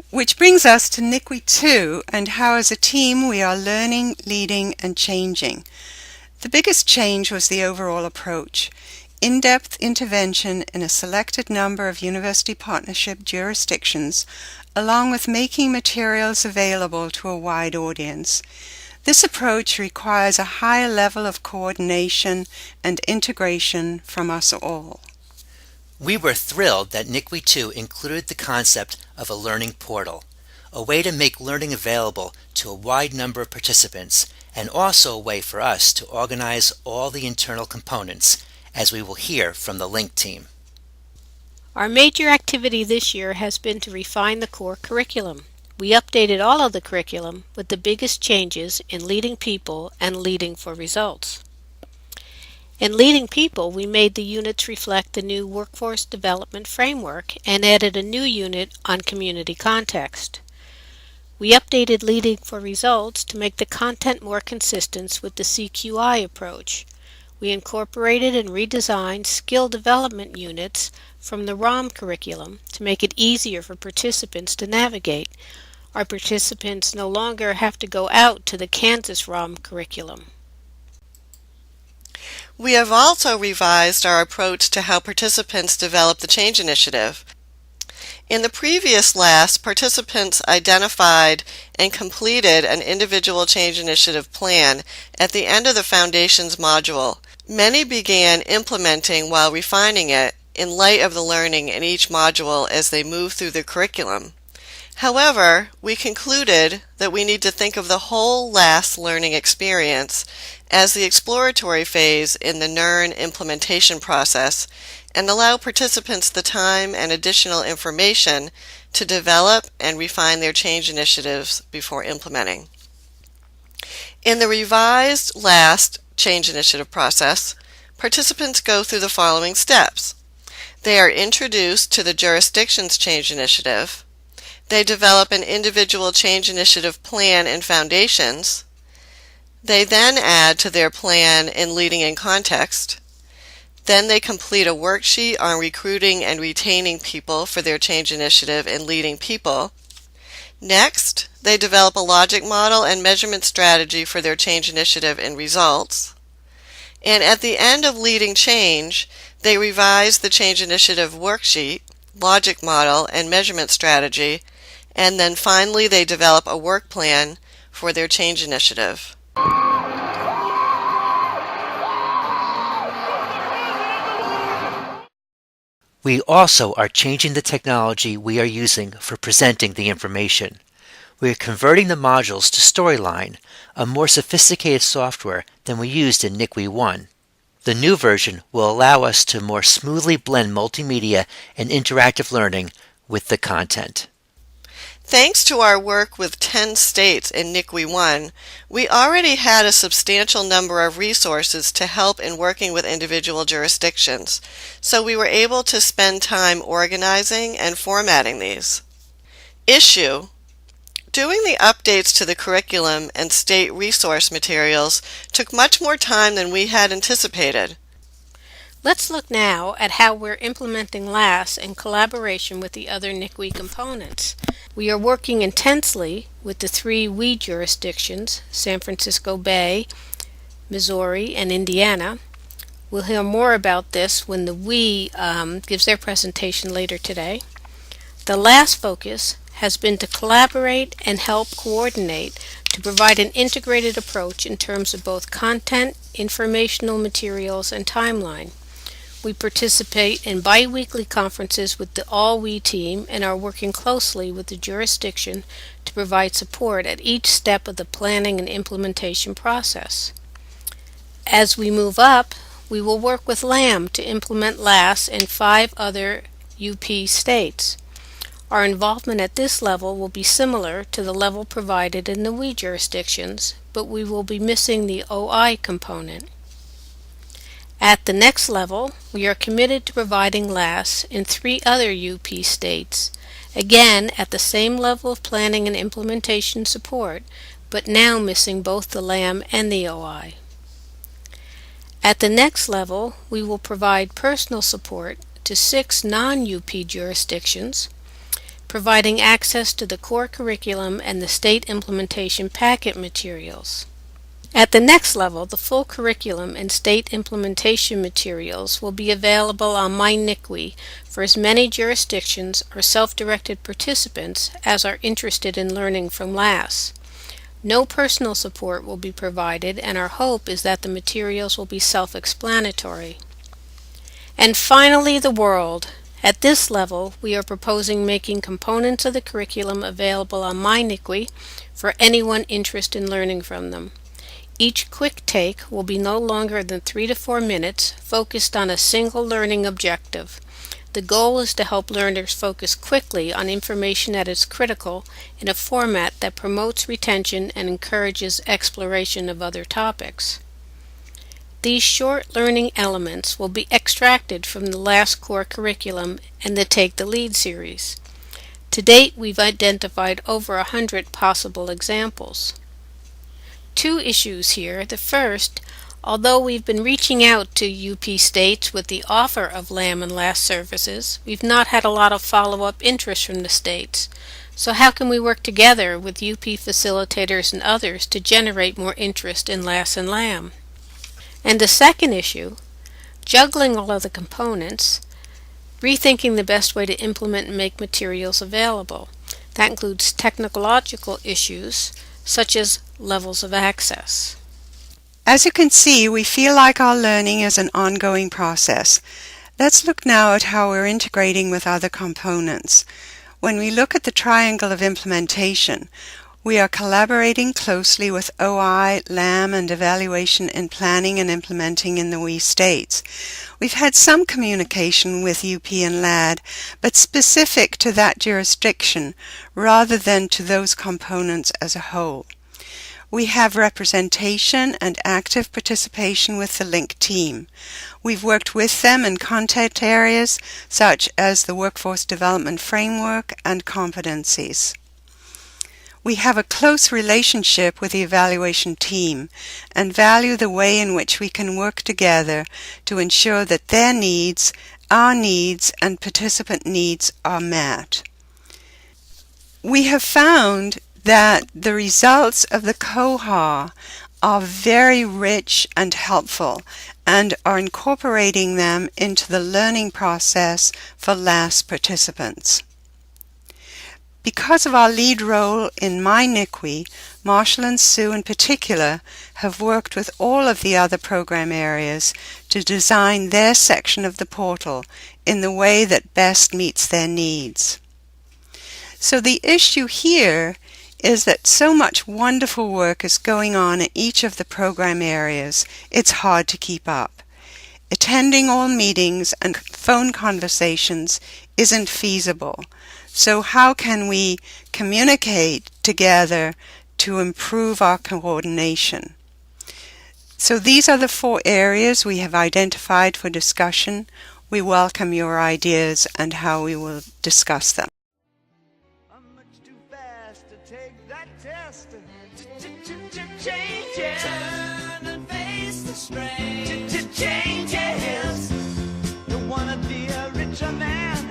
Which brings us to NICWE 2 and how as a team we are learning, leading and changing. The biggest change was the overall approach. In-depth intervention in a selected number of university partnership jurisdictions, along with making materials available to a wide audience. This approach requires a high level of coordination and integration from us all. We were thrilled that NICWE 2 included the concept of a learning portal, a way to make learning available to a wide number of participants, and also a way for us to organize all the internal components, as we will hear from the LINK team. Our major activity this year has been to refine the core curriculum. We updated all of the curriculum with the biggest changes in leading people and leading for results. In leading people, we made the units reflect the new workforce development framework and added a new unit on community context. We updated leading for results to make the content more consistent with the CQI approach. We incorporated and redesigned skill development units from the ROM curriculum to make it easier for participants to navigate. Our participants no longer have to go out to the Kansas ROM curriculum. We have also revised our approach to how participants develop the change initiative. In the previous LAS, participants identified and completed an individual change initiative plan at the end of the Foundations module. Many began implementing while refining it in light of the learning in each module as they move through the curriculum. However, we concluded that we need to think of the whole LAS learning experience as the exploratory phase in the NERN implementation process and allow participants the time and additional information to develop and refine their change initiatives before implementing. In the revised LAS change initiative process, participants go through the following steps. They are introduced to the jurisdiction's change initiative. They develop an individual change initiative plan in Foundations. They then add to their plan in Leading in Context. Then they complete a worksheet on recruiting and retaining people for their change initiative in Leading People. Next, they develop a logic model and measurement strategy for their change initiative in Results. And at the end of Leading Change, they revise the change initiative worksheet, logic model, and measurement strategy, and then finally they develop a work plan for their change initiative. We also are changing the technology we are using for presenting the information. We are converting the modules to Storyline, a more sophisticated software than we used in NICWE 1. The new version will allow us to more smoothly blend multimedia and interactive learning with the content. Thanks to our work with 10 states in NICWE 1, we already had a substantial number of resources to help in working with individual jurisdictions, so we were able to spend time organizing and formatting these. Issue: doing the updates to the curriculum and state resource materials took much more time than we had anticipated. Let's look now at how we're implementing LAS in collaboration with the other NICWE components. We are working intensely with the 3 WE jurisdictions, San Francisco Bay, Missouri, and Indiana. We'll hear more about this when the WE gives their presentation later today. The LAS focus has been to collaborate and help coordinate to provide an integrated approach in terms of both content, informational materials, and timeline. We participate in bi-weekly conferences with the All-We team and are working closely with the jurisdiction to provide support at each step of the planning and implementation process. As we move up, we will work with LAM to implement LAS in 5 other UP states. Our involvement at this level will be similar to the level provided in the WE jurisdictions, but we will be missing the OI component. At the next level, we are committed to providing LAS in 3 other UP states, again at the same level of planning and implementation support, but now missing both the LAM and the OI. At the next level, we will provide personal support to 6 non-UP jurisdictions. providing access to the core curriculum and the state implementation packet materials. At the next level, the full curriculum and state implementation materials will be available on MyNICWE for as many jurisdictions or self-directed participants as are interested in learning from LAS. No personal support will be provided, and our hope is that the materials will be self-explanatory. And finally, the world. At this level, we are proposing making components of the curriculum available on MyNICWE for anyone interested in learning from them. Each quick take will be no longer than 3 to 4 minutes, focused on a single learning objective. The goal is to help learners focus quickly on information that is critical in a format that promotes retention and encourages exploration of other topics. These short learning elements will be extracted from the LAS core curriculum and the Take the Lead series. To date, we've identified over 100 possible examples. 2 issues here. The first, although we've been reaching out to UP states with the offer of LAM and LAS services, we've not had a lot of follow-up interest from the states. So how can we work together with UP facilitators and others to generate more interest in LAS and LAM? And the second issue, juggling all of the components, rethinking the best way to implement and make materials available. That includes technological issues such as levels of access. As you can see, we feel like our learning is an ongoing process. Let's look now at how we're integrating with other components. When we look at the triangle of implementation, we are collaborating closely with OI, LAM, and evaluation in planning and implementing in the WE states. We've had some communication with UP and LAD, but specific to that jurisdiction rather than to those components as a whole. We have representation and active participation with the LINC team. We've worked with them in content areas such as the Workforce Development Framework and competencies. We have a close relationship with the evaluation team and value the way in which we can work together to ensure that their needs, our needs, and participant needs are met. We have found that the results of the COHA are very rich and helpful and are incorporating them into the learning process for LAS participants. Because of our lead role in MyNICWE, Marshall and Sue in particular have worked with all of the other program areas to design their section of the portal in the way that best meets their needs. So the issue here is that so much wonderful work is going on in each of the program areas, it's hard to keep up. Attending all meetings and phone conversations isn't feasible. So how can we communicate together to improve our coordination? So these are the 4 areas we have identified for discussion. We welcome your ideas and how we will discuss them. I'm much too fast to take that test. Changes. Turn and face the strain. Changes. Don't wanna be a richer man.